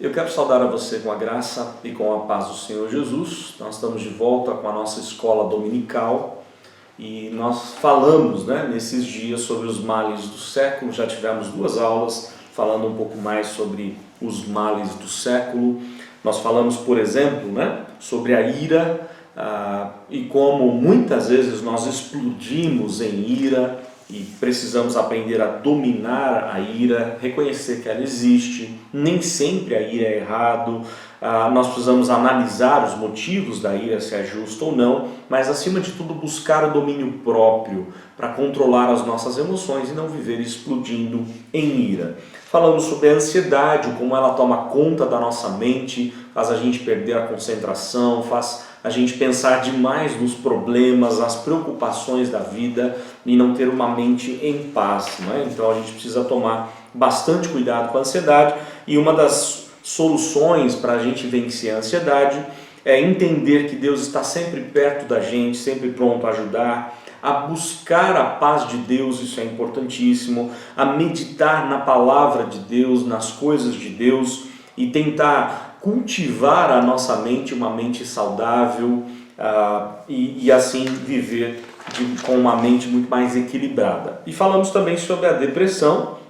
Eu quero saudar a você com a graça e com a paz do Senhor Jesus. Nós estamos de volta com a nossa escola dominical e nós falamos, nesses dias sobre os males do século. Já tivemos 2 aulas falando um pouco mais sobre os males do século. Nós falamos, por exemplo, sobre a ira e como muitas vezes nós explodimos em ira e precisamos aprender a dominar a ira, reconhecer que ela existe. Nem sempre a ira é errado. Nós precisamos analisar os motivos da ira, se é justo ou não, mas acima de tudo buscar o domínio próprio para controlar as nossas emoções e não viver explodindo em ira. Falamos sobre a ansiedade, como ela toma conta da nossa mente, faz a gente perder a concentração, faz a gente pensar demais nos problemas, nas preocupações da vida e não ter uma mente em paz. Então a gente precisa tomar bastante cuidado com a ansiedade, e uma das soluções para a gente vencer a ansiedade é entender que Deus está sempre perto da gente, sempre pronto a ajudar, a buscar a paz de Deus, isso é importantíssimo, a meditar na palavra de Deus, nas coisas de Deus e tentar cultivar a nossa mente, uma mente saudável e assim viver com uma mente muito mais equilibrada. E falamos também sobre a depressão,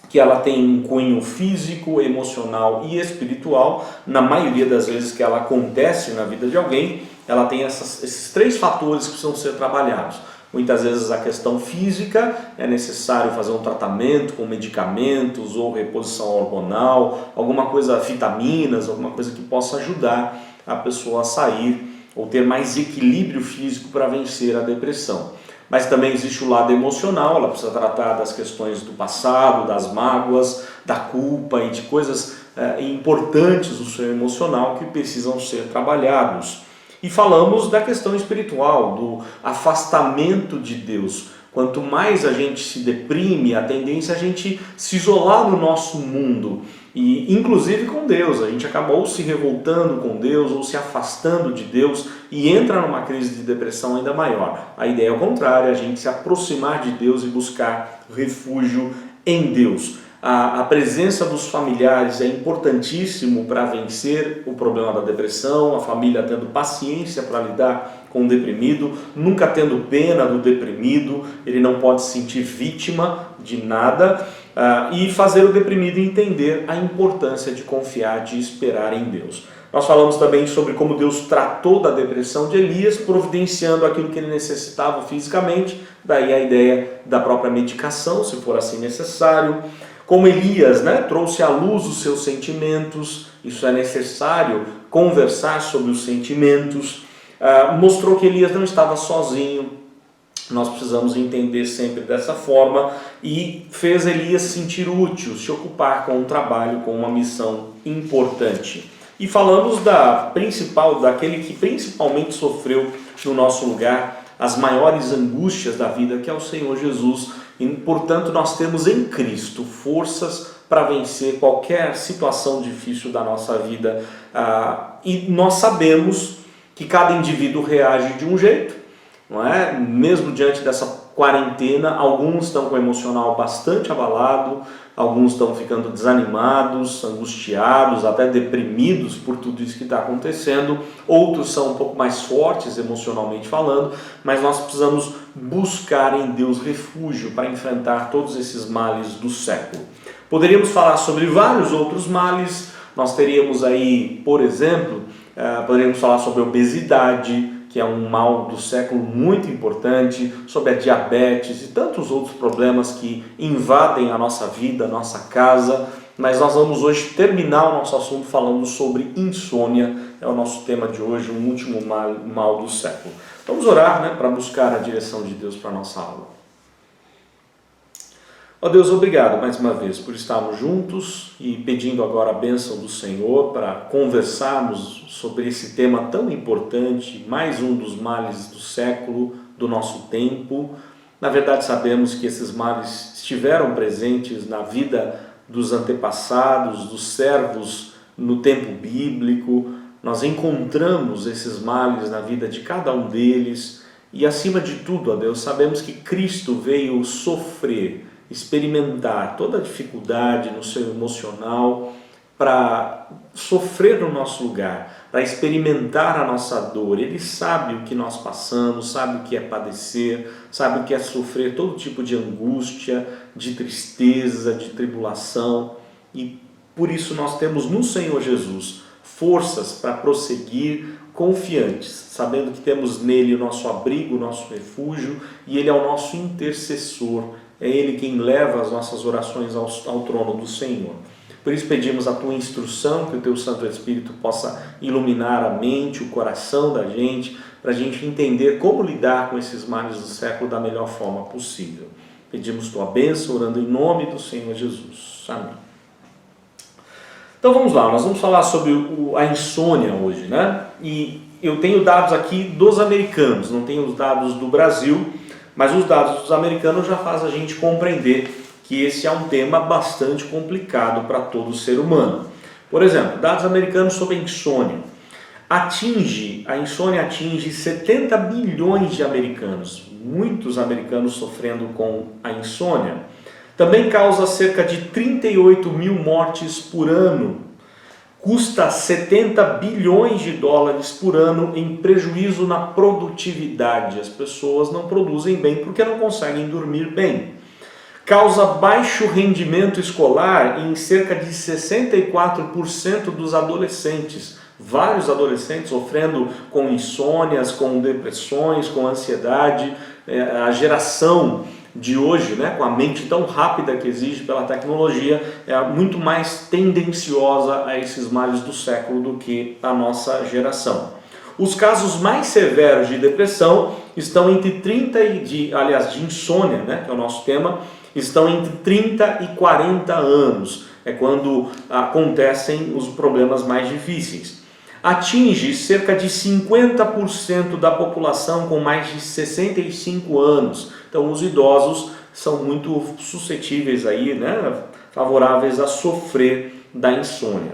que ela tem um cunho físico, emocional e espiritual. Na maioria das vezes que ela acontece na vida de alguém, ela tem esses 3 fatores que precisam ser trabalhados. Muitas vezes a questão física, é necessário fazer um tratamento com medicamentos ou reposição hormonal, alguma coisa, vitaminas, alguma coisa que possa ajudar a pessoa a sair ou ter mais equilíbrio físico para vencer a depressão. Mas também existe o lado emocional, ela precisa tratar das questões do passado, das mágoas, da culpa e de coisas importantes do seu emocional que precisam ser trabalhados. E falamos da questão espiritual, do afastamento de Deus. Quanto mais a gente se deprime, a tendência é a gente se isolar no nosso mundo, e inclusive com Deus. A gente acaba ou se revoltando com Deus, ou se afastando de Deus, e entra numa crise de depressão ainda maior. A ideia é o contrário, a gente se aproximar de Deus e buscar refúgio em Deus. A presença dos familiares é importantíssimo para vencer o problema da depressão, a família tendo paciência para lidar com o deprimido, nunca tendo pena do deprimido, ele não pode se sentir vítima de nada, e fazer o deprimido entender a importância de confiar, de esperar em Deus. Nós falamos também sobre como Deus tratou da depressão de Elias, providenciando aquilo que ele necessitava fisicamente, daí a ideia da própria medicação, se for assim necessário. Como Elias trouxe à luz os seus sentimentos, isso é necessário conversar sobre os sentimentos, mostrou que Elias não estava sozinho, nós precisamos entender sempre dessa forma, e fez Elias se sentir útil, se ocupar com um trabalho, com uma missão importante. E falamos daquele que principalmente sofreu no nosso lugar as maiores angústias da vida, que é o Senhor Jesus. E, portanto, nós temos em Cristo forças para vencer qualquer situação difícil da nossa vida. E nós sabemos que cada indivíduo reage de um jeito, não é? Mesmo diante dessa quarentena, alguns estão com o emocional bastante abalado, alguns estão ficando desanimados, angustiados, até deprimidos por tudo isso que está acontecendo. Outros são um pouco mais fortes emocionalmente falando, mas nós precisamos buscar em Deus refúgio para enfrentar todos esses males do século. Poderíamos falar sobre vários outros males. Nós teríamos aí, por exemplo, poderíamos falar sobre a obesidade, que é um mal do século muito importante, sobre a diabetes e tantos outros problemas que invadem a nossa vida, a nossa casa. Mas nós vamos hoje terminar o nosso assunto falando sobre insônia, é o nosso tema de hoje, o último mal do século. Vamos orar para buscar a direção de Deus para a nossa aula. Ó Deus, obrigado mais uma vez por estarmos juntos e pedindo agora a bênção do Senhor para conversarmos sobre esse tema tão importante, mais um dos males do século, do nosso tempo. Na verdade, sabemos que esses males estiveram presentes na vida dos antepassados, dos servos no tempo bíblico. Nós encontramos esses males na vida de cada um deles e, acima de tudo, ó Deus, sabemos que Cristo veio sofrer, experimentar toda a dificuldade no seu emocional para sofrer no nosso lugar, para experimentar a nossa dor. Ele sabe o que nós passamos, sabe o que é padecer, sabe o que é sofrer todo tipo de angústia, de tristeza, de tribulação. E por isso nós temos no Senhor Jesus forças para prosseguir confiantes, sabendo que temos nele o nosso abrigo, o nosso refúgio, e ele é o nosso intercessor. É ele quem leva as nossas orações ao trono do Senhor. Por isso pedimos a tua instrução, que o teu Santo Espírito possa iluminar a mente, o coração da gente, para a gente entender como lidar com esses males do século da melhor forma possível. Pedimos tua bênção, orando em nome do Senhor Jesus. Amém. Então vamos lá, nós vamos falar sobre a insônia hoje, né? E eu tenho dados aqui dos americanos, não tenho os dados do Brasil, mas os dados dos americanos já fazem a gente compreender que esse é um tema bastante complicado para todo ser humano. Por exemplo, dados americanos sobre a insônia. A insônia atinge 70 bilhões de americanos, muitos americanos sofrendo com a insônia. Também causa cerca de 38 mil mortes por ano. Custa 70 bilhões de dólares por ano em prejuízo na produtividade. As pessoas não produzem bem porque não conseguem dormir bem. Causa baixo rendimento escolar em cerca de 64% dos adolescentes. Vários adolescentes sofrendo com insônias, com depressões, com ansiedade. A geração de hoje, né, com a mente tão rápida que exige pela tecnologia, é muito mais tendenciosa a esses males do século do que a nossa geração. Os casos mais severos de depressão estão entre de insônia, né, que é o nosso tema, estão entre 30 e 40 anos. É quando acontecem os problemas mais difíceis. Atinge cerca de 50% da população com mais de 65 anos. Então os idosos são muito suscetíveis aí, né, favoráveis a sofrer da insônia.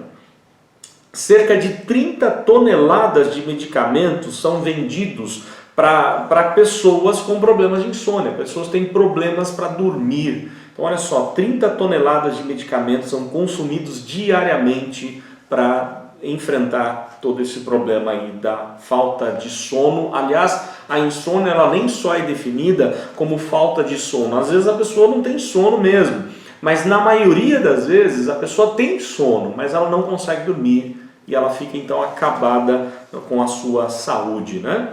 Cerca de 30 toneladas de medicamentos são vendidos para pessoas com problemas de insônia. Pessoas têm problemas para dormir. Então olha só, 30 toneladas de medicamentos são consumidos diariamente para enfrentar todo esse problema aí da falta de sono. Aliás, a insônia ela nem só é definida como falta de sono. Às vezes a pessoa não tem sono mesmo, mas na maioria das vezes a pessoa tem sono, mas ela não consegue dormir e ela fica então acabada com a sua saúde, né?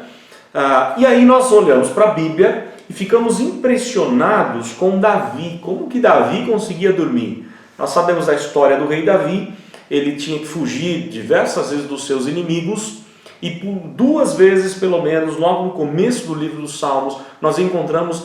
E aí nós olhamos para a Bíblia e ficamos impressionados com Davi. Como que Davi conseguia dormir? Nós sabemos a história do rei Davi. Ele tinha que fugir diversas vezes dos seus inimigos, e por 2 vezes, pelo menos, logo no começo do livro dos Salmos, nós encontramos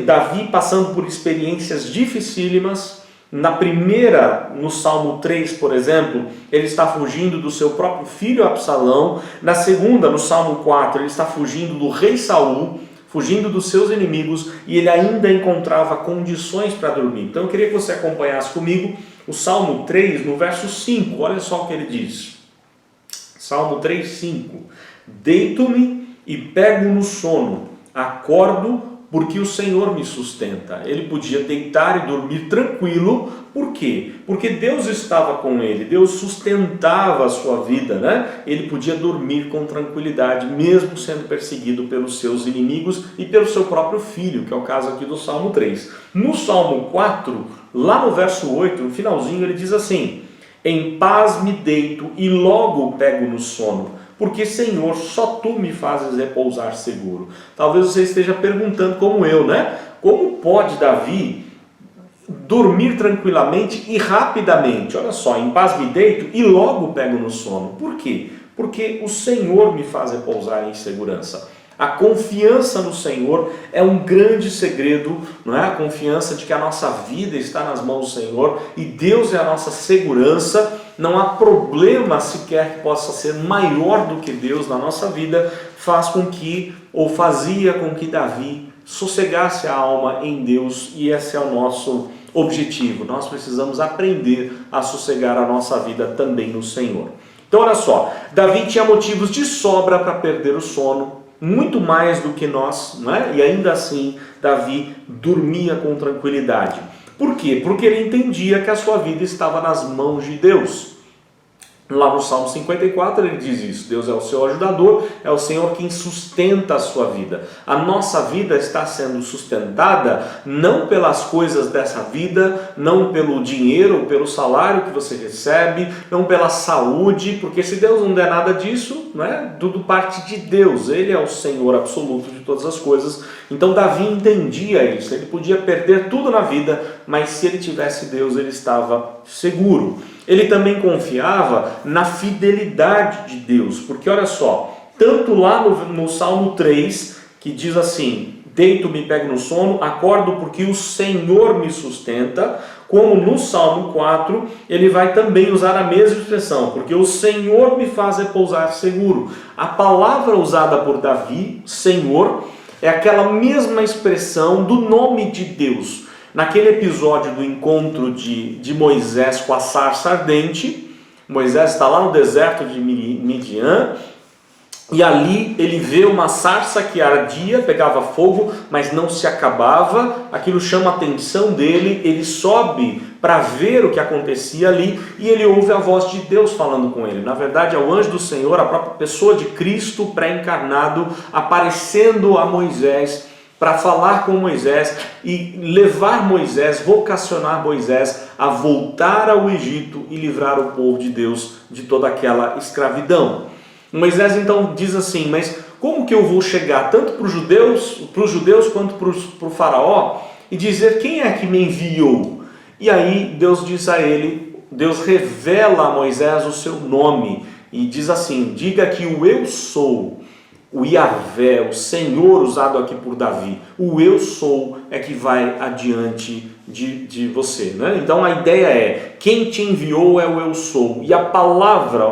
Davi passando por experiências dificílimas. Na primeira, no Salmo 3, por exemplo, ele está fugindo do seu próprio filho Absalão. Na segunda, no Salmo 4, ele está fugindo do rei Saul, fugindo dos seus inimigos, e ele ainda encontrava condições para dormir. Então eu queria que você acompanhasse comigo o Salmo 3, no verso 5, olha só o que ele diz. Salmo 3, 5. Deito-me e pego no sono, acordo porque o Senhor me sustenta. Ele podia deitar e dormir tranquilo. Por quê? Porque Deus estava com ele, Deus sustentava a sua vida, né? Ele podia dormir com tranquilidade, mesmo sendo perseguido pelos seus inimigos e pelo seu próprio filho, que é o caso aqui do Salmo 3. No Salmo 4, lá no verso 8, no finalzinho, ele diz assim: em paz me deito e logo pego no sono, porque Senhor, só Tu me fazes repousar seguro. Talvez você esteja perguntando como eu, né? Como pode Davi dormir tranquilamente e rapidamente? Olha só, em paz me deito e logo pego no sono. Por quê? Porque o Senhor me faz repousar em segurança. A confiança no Senhor é um grande segredo, não é? A confiança de que a nossa vida está nas mãos do Senhor e Deus é a nossa segurança. Não há problema sequer que possa ser maior do que Deus na nossa vida, fazia com que Davi sossegasse a alma em Deus, e esse é o nosso objetivo. Nós precisamos aprender a sossegar a nossa vida também no Senhor. Então olha só, Davi tinha motivos de sobra para perder o sono, muito mais do que nós, não é? E ainda assim Davi dormia com tranquilidade. Por quê? Porque ele entendia que a sua vida estava nas mãos de Deus. Lá no Salmo 54 ele diz isso: Deus é o seu ajudador, é o Senhor quem sustenta a sua vida. A nossa vida está sendo sustentada não pelas coisas dessa vida, não pelo dinheiro, pelo salário que você recebe, não pela saúde, porque se Deus não der nada disso, não é? Tudo parte de Deus, Ele é o Senhor absoluto de todas as coisas. Então Davi entendia isso, ele podia perder tudo na vida, mas se ele tivesse Deus, ele estava seguro. Ele também confiava na fidelidade de Deus, porque olha só, tanto lá no Salmo 3, que diz assim: deito, me pego no sono, acordo porque o Senhor me sustenta, como no Salmo 4, ele vai também usar a mesma expressão, porque o Senhor me faz repousar seguro. A palavra usada por Davi, Senhor, é aquela mesma expressão do nome de Deus. Naquele episódio do encontro de Moisés com a sarça ardente, Moisés está lá no deserto de Midian, e ali ele vê uma sarça que ardia, pegava fogo, mas não se acabava. Aquilo chama a atenção dele, ele sobe para ver o que acontecia ali, e ele ouve a voz de Deus falando com ele. Na verdade é o anjo do Senhor, a própria pessoa de Cristo pré-encarnado, aparecendo a Moisés, para falar com Moisés e levar Moisés, vocacionar Moisés a voltar ao Egito e livrar o povo de Deus de toda aquela escravidão. Moisés então diz assim: mas como que eu vou chegar tanto para os judeus quanto para o faraó e dizer quem é que me enviou? E aí Deus diz a ele, Deus revela a Moisés o seu nome e diz assim: diga que o eu sou, o Yahvé, o Senhor usado aqui por Davi, o eu sou é que vai adiante de você, né? Então a ideia é, quem te enviou é o eu sou, e a palavra,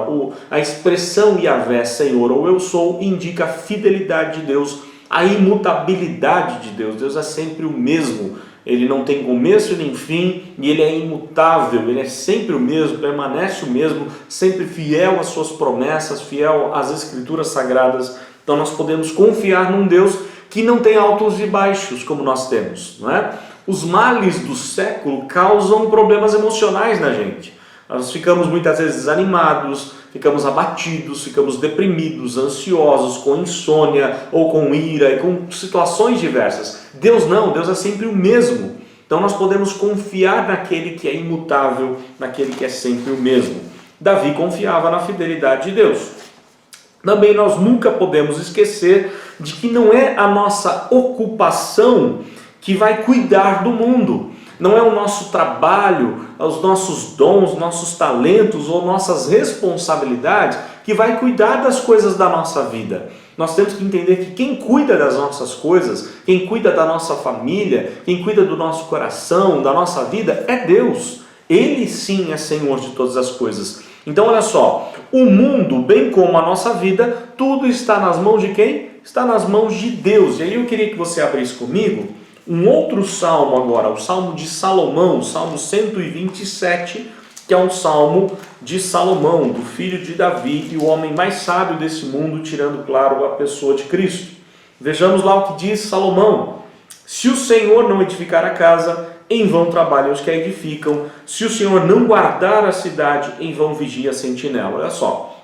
a expressão Yahvé, Senhor, ou eu sou, indica a fidelidade de Deus, a imutabilidade de Deus. Deus é sempre o mesmo, ele não tem começo nem fim, e ele é imutável, ele é sempre o mesmo, permanece o mesmo, sempre fiel às suas promessas, fiel às escrituras sagradas. Então nós podemos confiar num Deus que não tem altos e baixos como nós temos, não é? Os males do século causam problemas emocionais na gente. Nós ficamos muitas vezes desanimados, ficamos abatidos, ficamos deprimidos, ansiosos, com insônia ou com ira e com situações diversas. Deus não, Deus é sempre o mesmo. Então nós podemos confiar naquele que é imutável, naquele que é sempre o mesmo. Davi confiava na fidelidade de Deus. Também nós nunca podemos esquecer de que não é a nossa ocupação que vai cuidar do mundo. Não é o nosso trabalho, os nossos dons, nossos talentos ou nossas responsabilidades que vai cuidar das coisas da nossa vida. Nós temos que entender que quem cuida das nossas coisas, quem cuida da nossa família, quem cuida do nosso coração, da nossa vida, é Deus. Ele sim é Senhor de todas as coisas. Então olha só, o mundo, bem como a nossa vida, tudo está nas mãos de quem? Está nas mãos de Deus. E aí eu queria que você abrisse comigo um outro salmo agora, o Salmo de Salomão, o Salmo 127, que é um salmo de Salomão, do filho de Davi, e o homem mais sábio desse mundo, tirando, claro, a pessoa de Cristo. Vejamos lá o que diz Salomão: se o Senhor não edificar a casa, em vão trabalham os que a edificam. Se o Senhor não guardar a cidade, em vão vigia a sentinela. Olha só,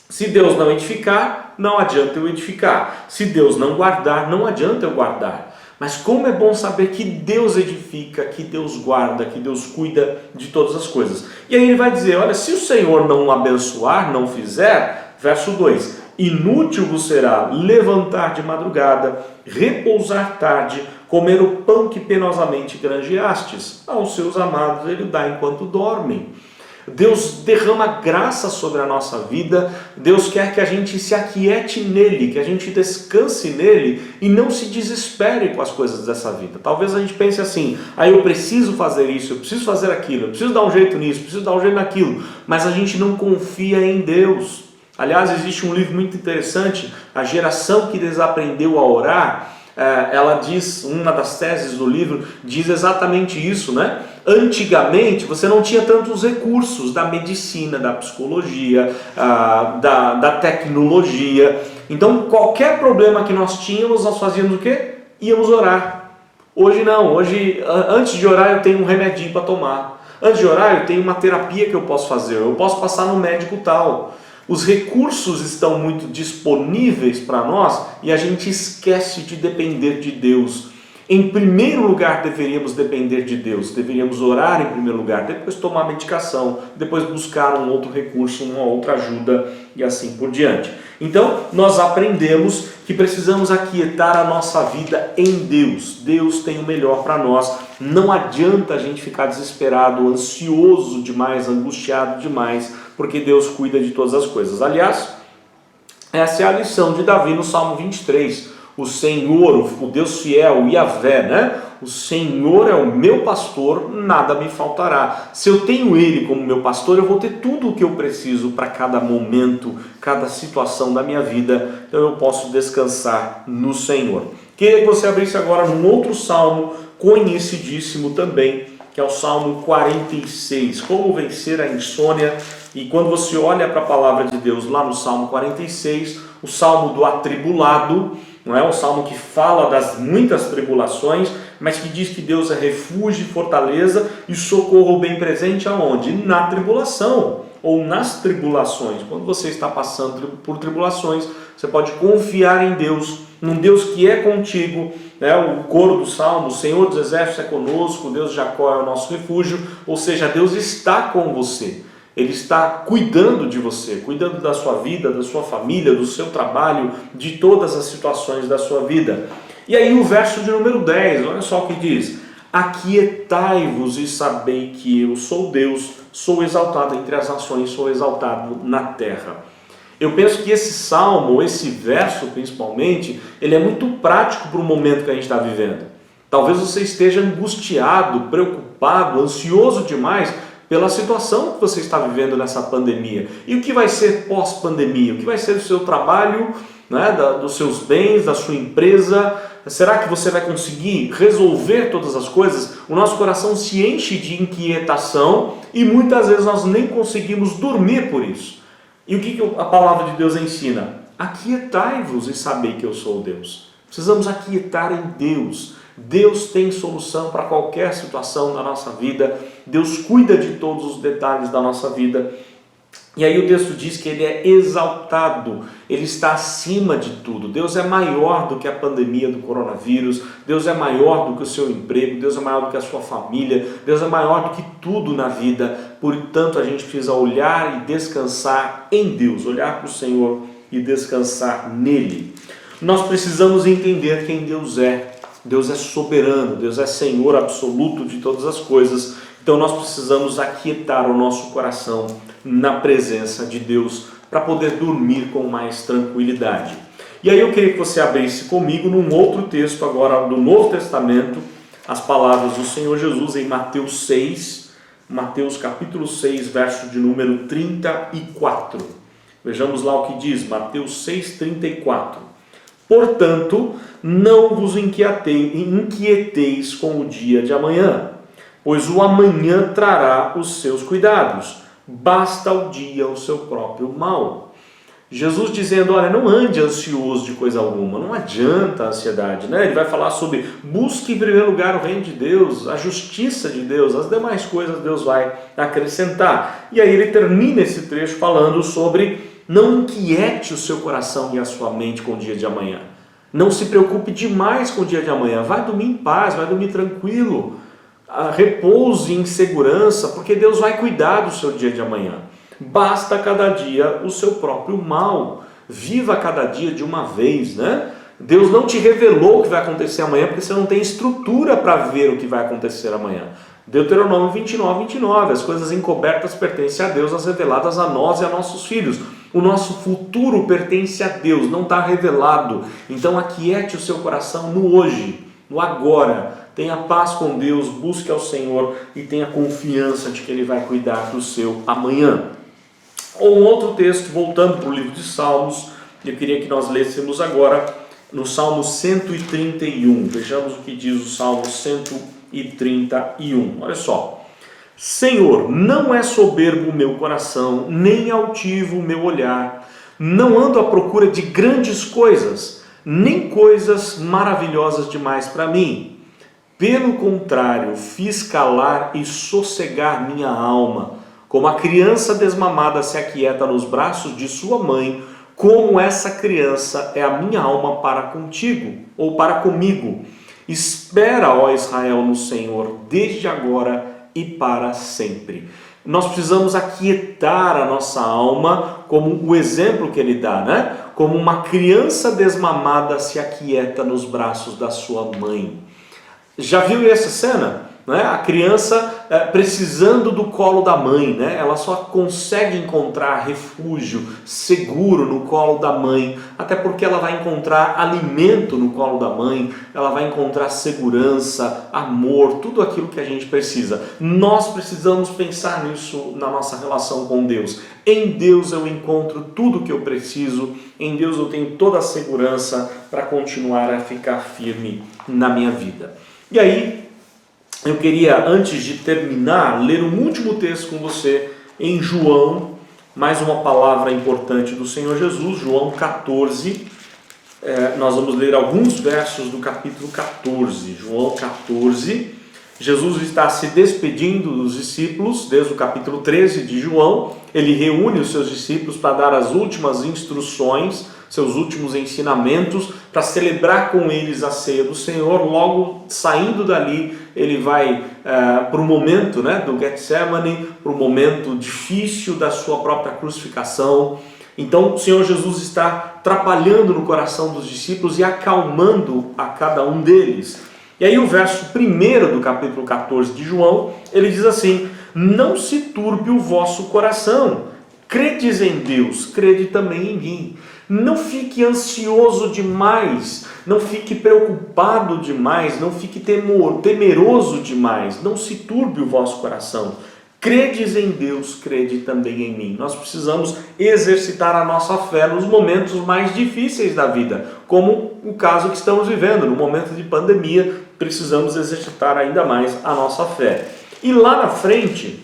se Deus não edificar, não adianta eu edificar. Se Deus não guardar, não adianta eu guardar. Mas como é bom saber que Deus edifica, que Deus guarda, que Deus cuida de todas as coisas. E aí ele vai dizer, olha, se o Senhor não abençoar, não fizer, verso 2, inútil vos será levantar de madrugada, repousar tarde, comer o pão que penosamente granjeastes. Aos seus amados ele dá enquanto dormem. Deus derrama graça sobre a nossa vida. Deus quer que a gente se aquiete nele, que a gente descanse nele e não se desespere com as coisas dessa vida. Talvez a gente pense assim, eu preciso fazer isso, eu preciso fazer aquilo, eu preciso dar um jeito nisso, eu preciso dar um jeito naquilo, mas a gente não confia em Deus. Aliás, existe um livro muito interessante, A Geração que Desaprendeu a Orar. Ela diz, uma das teses do livro diz exatamente isso, né? Antigamente você não tinha tantos recursos da medicina, da psicologia, da tecnologia. Então qualquer problema que nós tínhamos, nós fazíamos o quê? Íamos orar. Hoje não, hoje antes de orar eu tenho um remedinho para tomar. Antes de orar eu tenho uma terapia que eu posso fazer, eu posso passar no médico tal. Os recursos estão muito disponíveis para nós e a gente esquece de depender de Deus. Em primeiro lugar deveríamos depender de Deus, deveríamos orar em primeiro lugar, depois tomar medicação, depois buscar um outro recurso, uma outra ajuda e assim por diante. Então nós aprendemos que precisamos aquietar a nossa vida em Deus. Deus tem o melhor para nós. Não adianta a gente ficar desesperado, ansioso demais, angustiado demais, porque Deus cuida de todas as coisas. Aliás, essa é a lição de Davi no Salmo 23. O Senhor, o Deus fiel, o Yahvé, né? O Senhor é o meu pastor, nada me faltará. Se eu tenho Ele como meu pastor, eu vou ter tudo o que eu preciso para cada momento, cada situação da minha vida. Então eu posso descansar no Senhor. Queria que você abrisse agora num outro salmo, conhecidíssimo também, que é o Salmo 46. Como vencer a insônia. E quando você olha para a palavra de Deus lá no Salmo 46, o Salmo do atribulado, não é um salmo que fala das muitas tribulações, mas que diz que Deus é refúgio, fortaleza e socorro bem presente aonde? Na tribulação ou nas tribulações. Quando você está passando por tribulações, você pode confiar em Deus, num Deus que é contigo, né? O coro do salmo, o Senhor dos exércitos é conosco, o Deus de Jacó é o nosso refúgio, ou seja, Deus está com você. Ele está cuidando de você, cuidando da sua vida, da sua família, do seu trabalho, de todas as situações da sua vida. E aí o verso de número 10, olha só o que diz: aquietai-vos e sabei que eu sou Deus, sou exaltado entre as nações, sou exaltado na terra. Eu penso que esse salmo, esse verso principalmente, ele é muito prático para o momento que a gente está vivendo. Talvez você esteja angustiado, preocupado, ansioso demais pela situação que você está vivendo nessa pandemia. E o que vai ser pós-pandemia? O que vai ser do seu trabalho, né, dos seus bens, da sua empresa? Será que você vai conseguir resolver todas as coisas? O nosso coração se enche de inquietação e muitas vezes nós nem conseguimos dormir por isso. E o que a palavra de Deus ensina? Aquietai-vos e sabei que eu sou Deus. Precisamos aquietar em Deus. Deus tem solução para qualquer situação da nossa vida. Deus cuida de todos os detalhes da nossa vida. E aí o texto diz que Ele é exaltado, Ele está acima de tudo. Deus é maior do que a pandemia do coronavírus, Deus é maior do que o seu emprego, Deus é maior do que a sua família, Deus é maior do que tudo na vida. Portanto, a gente precisa olhar e descansar em Deus, olhar para o Senhor e descansar nele. Nós precisamos entender quem Deus é. Deus é soberano, Deus é Senhor absoluto de todas as coisas. Então nós precisamos aquietar o nosso coração na presença de Deus para poder dormir com mais tranquilidade. E aí eu queria que você abrisse comigo num outro texto agora do Novo Testamento, as palavras do Senhor Jesus em Mateus 6, Mateus capítulo 6, verso de número 34. Vejamos lá o que diz, Mateus 6, 34. Portanto, não vos inquieteis com o dia de amanhã, pois o amanhã trará os seus cuidados. Basta o dia o seu próprio mal. Jesus dizendo, olha, não ande ansioso de coisa alguma, não adianta a ansiedade, né? Ele vai falar sobre busque em primeiro lugar o reino de Deus, a justiça de Deus, as demais coisas Deus vai acrescentar. E aí ele termina esse trecho falando sobre não inquiete o seu coração e a sua mente com o dia de amanhã. Não se preocupe demais com o dia de amanhã. Vai dormir em paz, vai dormir tranquilo. Repouse em segurança, porque Deus vai cuidar do seu dia de amanhã. Basta cada dia o seu próprio mal. Viva cada dia de uma vez, né? Deus não te revelou o que vai acontecer amanhã, porque você não tem estrutura para ver o que vai acontecer amanhã. Deuteronômio 29, 29. As coisas encobertas pertencem a Deus, as reveladas a nós e a nossos filhos. O nosso futuro pertence a Deus, não está revelado. Então aquiete o seu coração no hoje, no agora. Tenha paz com Deus, busque ao Senhor e tenha confiança de que Ele vai cuidar do seu amanhã. Ou um outro texto, voltando para o livro de Salmos, eu queria que nós lêssemos agora no Salmo 131. Vejamos o que diz o Salmo 131. Olha só. Senhor, não é soberbo o meu coração, nem altivo o meu olhar. Não ando à procura de grandes coisas, nem coisas maravilhosas demais para mim. Pelo contrário, fiz calar e sossegar minha alma, como a criança desmamada se aquieta nos braços de sua mãe, como essa criança é a minha alma para contigo, ou para comigo. Espera, ó Israel, no Senhor, desde agora e para sempre. Nós precisamos aquietar a nossa alma, como o exemplo que ele dá, né? Como uma criança desmamada se aquieta nos braços da sua mãe. Já viu essa cena? Né? A criança precisando do colo da mãe, né? Ela só consegue encontrar refúgio seguro no colo da mãe, até porque ela vai encontrar alimento no colo da mãe, ela vai encontrar segurança, amor, tudo aquilo que a gente precisa. Nós precisamos pensar nisso na nossa relação com Deus. Em Deus eu encontro tudo o que eu preciso, em Deus eu tenho toda a segurança para continuar a ficar firme na minha vida. E aí, eu queria, antes de terminar, ler um último texto com você em João, mais uma palavra importante do Senhor Jesus, João 14. Nós vamos ler alguns versos do capítulo 14. João 14. Jesus está se despedindo dos discípulos, desde o capítulo 13 de João. Ele reúne os seus discípulos para dar as últimas instruções, seus últimos ensinamentos, para celebrar com eles a ceia do Senhor. Logo saindo dali, ele vai para o momento, né, do Getsemane, para o momento difícil da sua própria crucificação. Então o Senhor Jesus está trabalhando no coração dos discípulos e acalmando a cada um deles. E aí o verso 1 do capítulo 14 de João, ele diz assim: não se turbe o vosso coração, credes em Deus, crede também em mim. Não fique ansioso demais, não fique preocupado demais, não fique temeroso demais, não se turbe o vosso coração. Credes em Deus, crede também em mim. Nós precisamos exercitar a nossa fé nos momentos mais difíceis da vida, como o caso que estamos vivendo, no momento de pandemia, precisamos exercitar ainda mais a nossa fé. E lá na frente,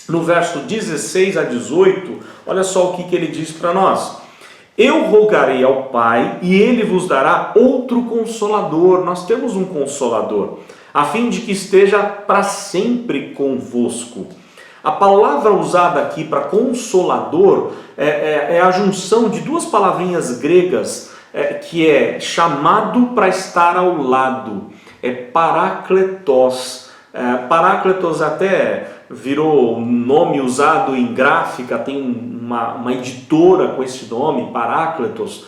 no verso 16 a 18, olha só o que ele diz para nós. Eu rogarei ao Pai e Ele vos dará outro Consolador. Nós temos um Consolador, a fim de que esteja para sempre convosco. A palavra usada aqui para Consolador é a junção de duas palavrinhas gregas, que é chamado para estar ao lado, é parakletos. Paráclitos até virou um nome usado em gráfica, tem uma editora com esse nome, Paráclitos.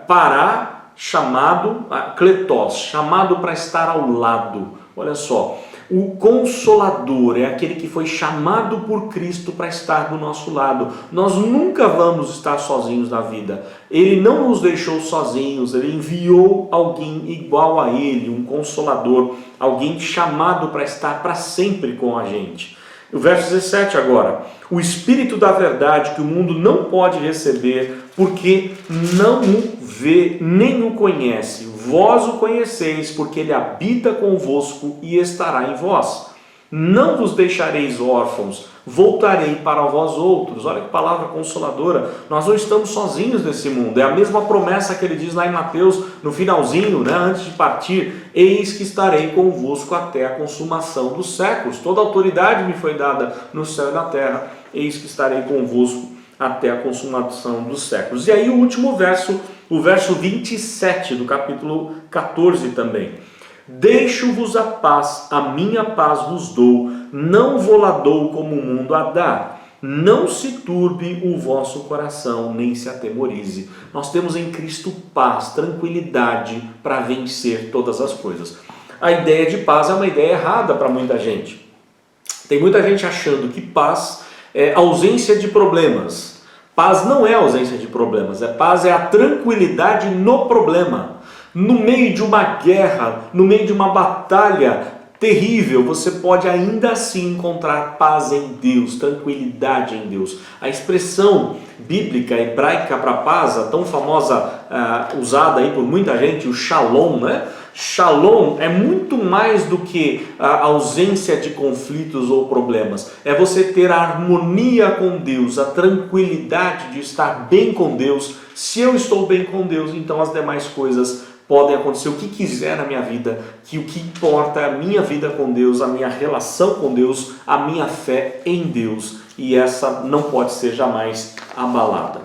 Pará, chamado, kletos, chamado para estar ao lado. Olha só, o Consolador é aquele que foi chamado por Cristo para estar do nosso lado. Nós nunca vamos estar sozinhos na vida. Ele não nos deixou sozinhos, Ele enviou alguém igual a Ele, um Consolador, alguém chamado para estar para sempre com a gente. O verso 17 agora. O Espírito da verdade que o mundo não pode receber, porque não o vê nem o conhece. Vós o conheceis, porque ele habita convosco e estará em vós. Não vos deixareis órfãos, voltarei para vós outros. Olha que palavra consoladora. Nós não estamos sozinhos nesse mundo. É a mesma promessa que ele diz lá em Mateus, no finalzinho, né, antes de partir. Eis que estarei convosco até a consumação dos séculos. Toda autoridade me foi dada no céu e na terra. Eis que estarei convosco até a consumação dos séculos. E aí o último verso, o verso 27 do capítulo 14 também. Deixo-vos a paz, a minha paz vos dou, não vou-la dou como o mundo a dá. Não se turbe o vosso coração, nem se atemorize. Nós temos em Cristo paz, tranquilidade para vencer todas as coisas. A ideia de paz é uma ideia errada para muita gente. Tem muita gente achando que paz é ausência de problemas. Paz não é ausência de problemas, paz é a tranquilidade no problema. No meio de uma guerra, no meio de uma batalha terrível, você pode ainda assim encontrar paz em Deus, tranquilidade em Deus. A expressão bíblica hebraica para paz, a tão famosa, usada aí por muita gente, o shalom, né? Shalom é muito mais do que a ausência de conflitos ou problemas. É você ter a harmonia com Deus, a tranquilidade de estar bem com Deus. Se eu estou bem com Deus, então as demais coisas podem acontecer o que quiser na minha vida, que o que importa é a minha vida com Deus, a minha relação com Deus, a minha fé em Deus, e essa não pode ser jamais abalada.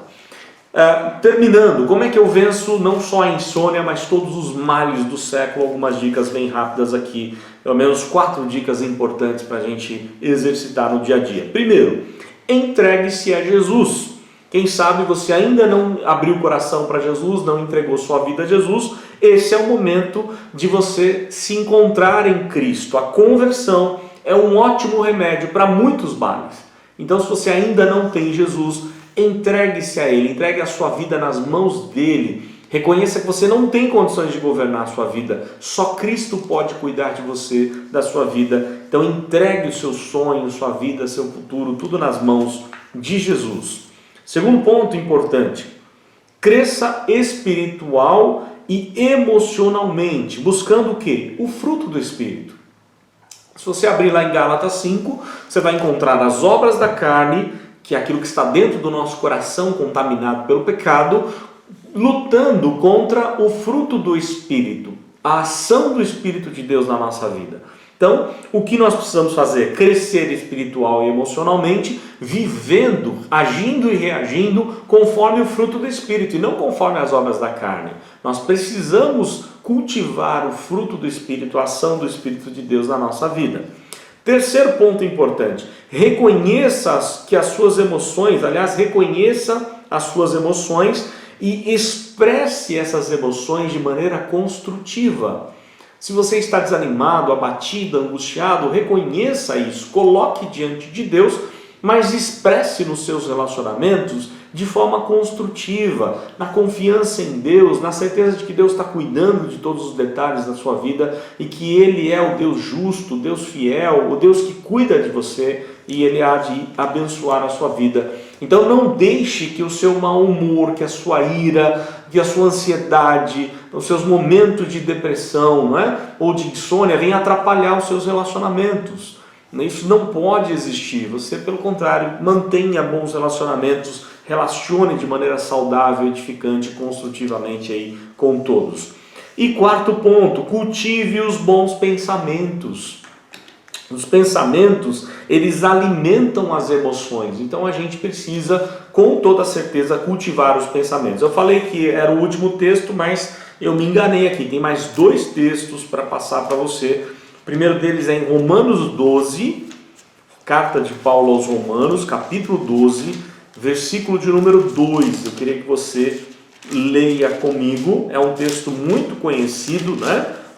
Terminando, como é que eu venço não só a insônia, mas todos os males do século? Algumas dicas bem rápidas aqui, pelo menos 4 dicas importantes para a gente exercitar no dia a dia. Primeiro, entregue-se a Jesus. Quem sabe você ainda não abriu o coração para Jesus, não entregou sua vida a Jesus. Esse é o momento de você se encontrar em Cristo. A conversão é um ótimo remédio para muitos males. Então, se você ainda não tem Jesus, entregue-se a Ele, entregue a sua vida nas mãos dEle. Reconheça que você não tem condições de governar a sua vida. Só Cristo pode cuidar de você, da sua vida. Então, entregue os seus sonhos, sua vida, seu futuro, tudo nas mãos de Jesus. Segundo ponto importante, cresça espiritual e emocionalmente, buscando o quê? O fruto do Espírito. Se você abrir lá em Gálatas 5, você vai encontrar as obras da carne, que é aquilo que está dentro do nosso coração contaminado pelo pecado, lutando contra o fruto do Espírito, a ação do Espírito de Deus na nossa vida. Então, o que nós precisamos fazer? Crescer espiritual e emocionalmente, vivendo, agindo e reagindo conforme o fruto do Espírito e não conforme as obras da carne. Nós precisamos cultivar o fruto do Espírito, a ação do Espírito de Deus na nossa vida. Terceiro ponto importante, reconheça que as suas emoções, reconheça as suas emoções e expresse essas emoções de maneira construtiva. Se você está desanimado, abatido, angustiado, reconheça isso, coloque diante de Deus, mas expresse nos seus relacionamentos de forma construtiva, na confiança em Deus, na certeza de que Deus está cuidando de todos os detalhes da sua vida e que Ele é o Deus justo, o Deus fiel, o Deus que cuida de você e Ele há de abençoar a sua vida. Então não deixe que o seu mau humor, que a sua ira, que a sua ansiedade, os seus momentos de depressão, ou de insônia venham atrapalhar os seus relacionamentos. Isso não pode existir. Você, pelo contrário, mantenha bons relacionamentos, relacione de maneira saudável, edificante, construtivamente aí com todos. E quarto ponto, cultive os bons pensamentos. Os pensamentos, eles alimentam as emoções, então a gente precisa, com toda certeza, cultivar os pensamentos. Eu falei que era o último texto, mas eu me enganei aqui, tem mais 2 textos para passar para você. O primeiro deles é em Romanos 12, carta de Paulo aos Romanos, capítulo 12, versículo de número 2. Eu queria que você leia comigo, é um texto muito conhecido,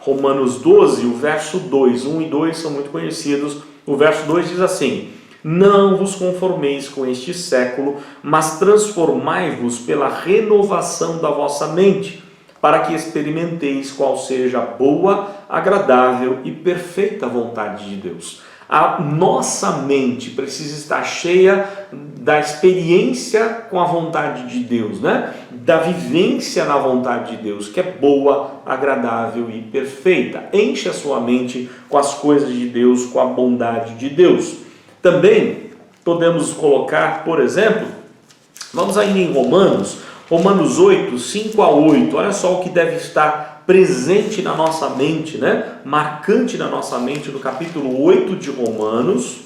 Romanos 12, o verso 2, 1 e 2 são muito conhecidos. O verso 2 diz assim: não vos conformeis com este século, mas transformai-vos pela renovação da vossa mente, para que experimenteis qual seja a boa, agradável e perfeita vontade de Deus. A nossa mente precisa estar cheia da experiência com a vontade de Deus, da vivência na vontade de Deus, que é boa, agradável e perfeita. Enche a sua mente com as coisas de Deus, com a bondade de Deus. Também podemos colocar, por exemplo, vamos ainda em Romanos 8, 5 a 8. Olha só o que deve estar presente na nossa mente, marcante na nossa mente, no capítulo 8 de Romanos,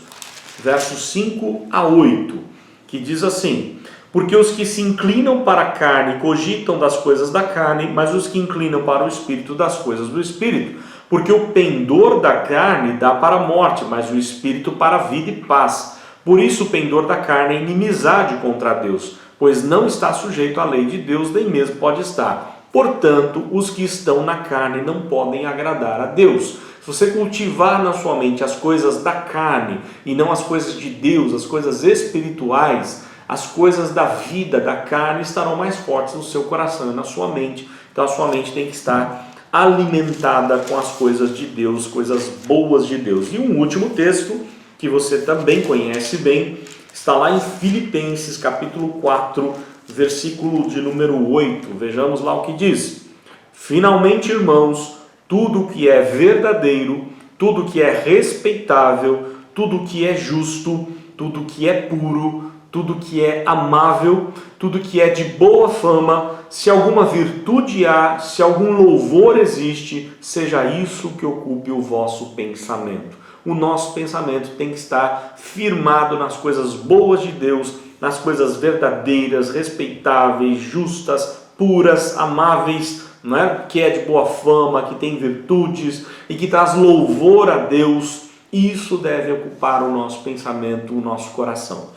versos 5 a 8, que diz assim: porque os que se inclinam para a carne cogitam das coisas da carne, mas os que inclinam para o Espírito das coisas do Espírito. Porque o pendor da carne dá para a morte, mas o Espírito para a vida e paz. Por isso o pendor da carne é inimizade contra Deus, pois não está sujeito à lei de Deus, nem mesmo pode estar. Portanto, os que estão na carne não podem agradar a Deus. Se você cultivar na sua mente as coisas da carne e não as coisas de Deus, as coisas espirituais, as coisas da vida, da carne, estarão mais fortes no seu coração e na sua mente. Então a sua mente tem que estar alimentada com as coisas de Deus, coisas boas de Deus. E um último texto, que você também conhece bem, está lá em Filipenses, capítulo 4, versículo de número 8. Vejamos lá o que diz: finalmente, irmãos, tudo que é verdadeiro, tudo que é respeitável, tudo que é justo, tudo que é puro, tudo que é amável, tudo que é de boa fama, se alguma virtude há, se algum louvor existe, seja isso que ocupe o vosso pensamento. O nosso pensamento tem que estar firmado nas coisas boas de Deus, nas coisas verdadeiras, respeitáveis, justas, puras, amáveis, não é? Que é de boa fama, que tem virtudes e que traz louvor a Deus. Isso deve ocupar o nosso pensamento, o nosso coração.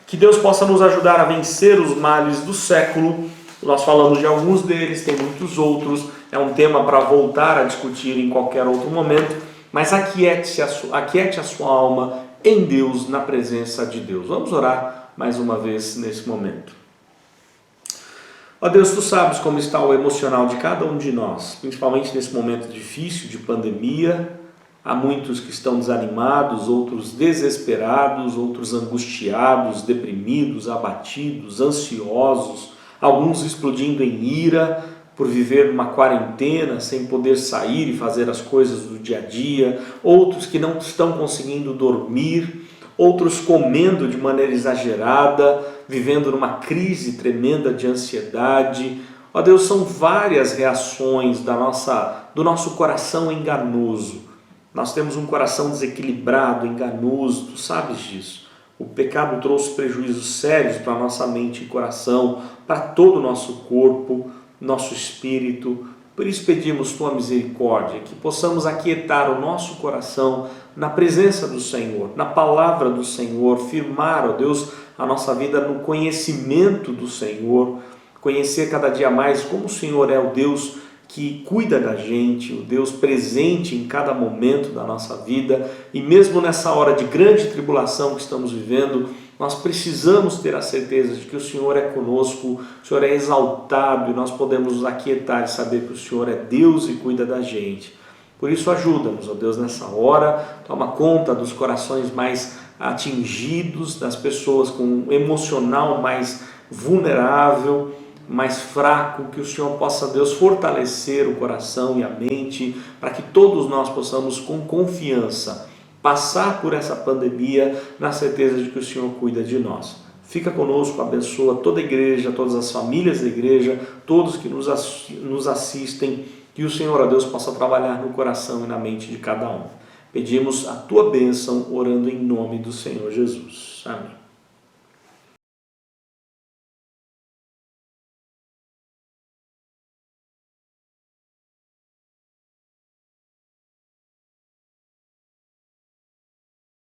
Que Deus possa nos ajudar a vencer os males do século. Nós falamos de alguns deles, tem muitos outros. É um tema para voltar a discutir em qualquer outro momento. Mas aquiete a sua alma em Deus, na presença de Deus. Vamos orar mais uma vez nesse momento. Ó Deus, Tu sabes como está o emocional de cada um de nós, principalmente nesse momento difícil de pandemia. Há muitos que estão desanimados, outros desesperados, outros angustiados, deprimidos, abatidos, ansiosos, alguns explodindo em ira por viver uma quarentena sem poder sair e fazer as coisas do dia a dia, outros que não estão conseguindo dormir, outros comendo de maneira exagerada, vivendo numa crise tremenda de ansiedade. Ó Deus, são várias reações do nosso coração enganoso. Nós temos um coração desequilibrado, enganoso, Tu sabes disso. O pecado trouxe prejuízos sérios para a nossa mente e coração, para todo o nosso corpo, nosso espírito. Por isso pedimos Tua misericórdia, que possamos aquietar o nosso coração na presença do Senhor, na palavra do Senhor, firmar, ó Deus, a nossa vida no conhecimento do Senhor, conhecer cada dia mais como o Senhor é o Deus que cuida da gente, o Deus presente em cada momento da nossa vida, e mesmo nessa hora de grande tribulação que estamos vivendo, nós precisamos ter a certeza de que o Senhor é conosco, o Senhor é exaltado e nós podemos nos aquietar e saber que o Senhor é Deus e cuida da gente. Por isso ajuda-nos, ó Deus, nessa hora, toma conta dos corações mais atingidos, das pessoas com um emocional mais vulnerável, mais fraco, que o Senhor possa, Deus, fortalecer o coração e a mente, para que todos nós possamos com confiança passar por essa pandemia na certeza de que o Senhor cuida de nós. Fica conosco, abençoa toda a igreja, todas as famílias da igreja, todos que nos assistem, que o Senhor, ó Deus, possa trabalhar no coração e na mente de cada um. Pedimos a Tua bênção, orando em nome do Senhor Jesus. Amém.